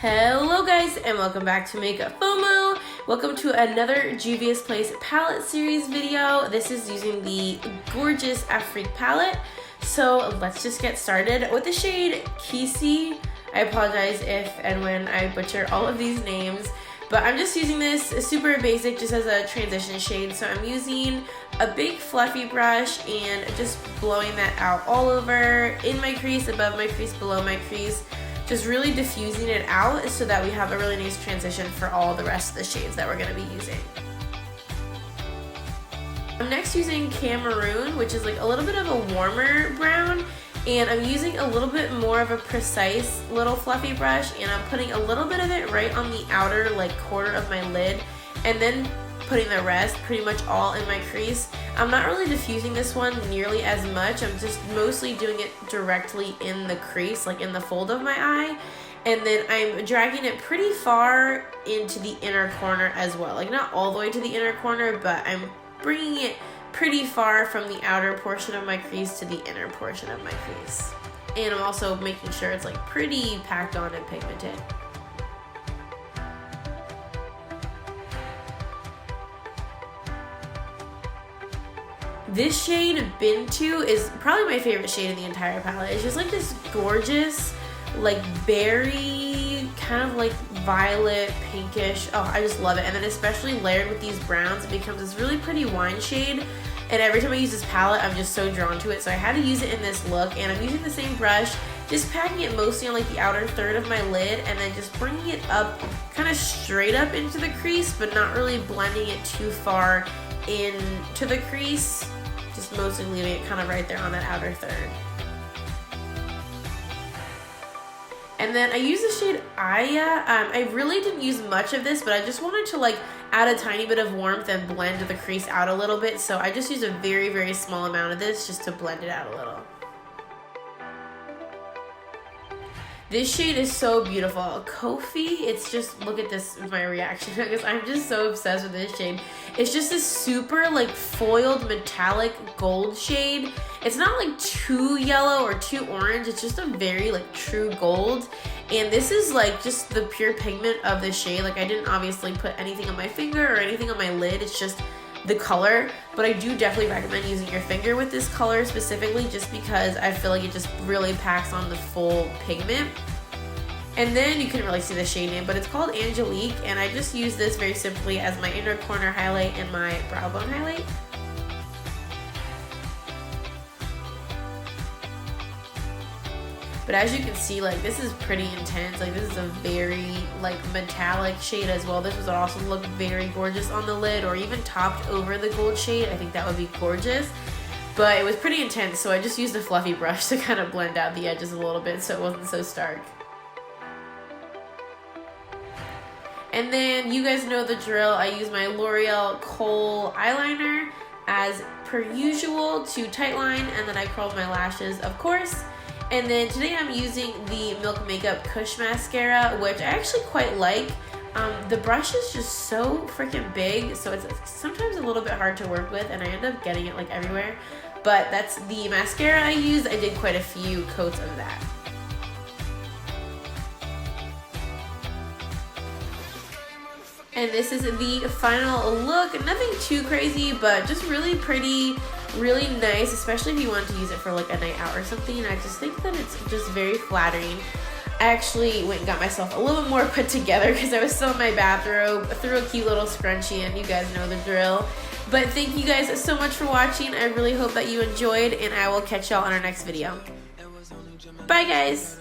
Hello guys, and welcome back to Makeup FOMO. Welcome to another Juvia's Place palette series video. This is using the gorgeous AFRIQUE palette. So let's just get started with the shade Kisi. I apologize if and when I butcher all of these names, but I'm just using this super basic just as a transition shade. So I'm using a big fluffy brush and just blowing that out all over in my crease, above my crease, below my crease. Just really diffusing it out so that we have a really nice transition for all the rest of the shades that we're going to be using. I'm next using Cameroon, which is like a little bit of a warmer brown, and I'm using a little bit more of a precise little fluffy brush, and I'm putting a little bit of it right on the outer like corner of my lid, and then putting the rest pretty much all in my crease. I'm not really diffusing this one nearly as much. I'm just mostly doing it directly in the crease, like in the fold of my eye. And then I'm dragging it pretty far into the inner corner as well. Like not all the way to the inner corner, but I'm bringing it pretty far from the outer portion of my crease to the inner portion of my crease. And I'm also making sure it's like pretty packed on and pigmented. This shade, Bintu, is probably my favorite shade in the entire palette. It's just like this gorgeous, like berry, kind of like violet, pinkish. Oh, I just love it. And then especially layered with these browns, it becomes this really pretty wine shade. And every time I use this palette, I'm just so drawn to it. So I had to use it in this look, and I'm using the same brush, just packing it mostly on like the outer third of my lid, and then just bringing it up, kind of straight up into the crease, but not really blending it too far into the crease. Just mostly leaving it kind of right there on that outer third. And then I use the shade Aya. I really didn't use much of this, but I just wanted to like add a tiny bit of warmth and blend the crease out a little bit. So I just used a very, very small amount of this just to blend it out a little. This shade is so beautiful. Kofi, it's just, look at this, my reaction, because I'm just so obsessed with this shade. It's just this super like foiled metallic gold shade. It's not like too yellow or too orange. It's just a very like true gold. And this is like just the pure pigment of the shade. Like I didn't obviously put anything on my finger or anything on my lid. It's just the color, but I do definitely recommend using your finger with this color specifically, just because I feel like it just really packs on the full pigment. And then you can really see the shade name, but it's called Angelique, and I just use this very simply as my inner corner highlight and my brow bone highlight. But as you can see, like this is pretty intense. Like this is a very like metallic shade as well. This would also look very gorgeous on the lid, or even topped over the gold shade. I think that would be gorgeous. But it was pretty intense, so I just used a fluffy brush to kind of blend out the edges a little bit so it wasn't so stark. And then you guys know the drill. I use my L'Oreal Kohl eyeliner as per usual to tightline, and then I curled my lashes, of course. And then today I'm using the Milk Makeup Kush Mascara, which I actually quite like. The brush is just so freaking big, so it's sometimes a little bit hard to work with, and I end up getting it like everywhere. But that's the mascara I used. I did quite a few coats of that. And this is the final look. Nothing too crazy, but just really pretty, really nice, especially if you want to use it for like a night out or something. I just think that it's just very flattering. I actually went and got myself a little bit more put together because I was still in my bathrobe, threw a cute little scrunchie in. You guys know the drill. But thank you guys so much for watching. I really hope that you enjoyed, and I will catch y'all on our next video. Bye guys!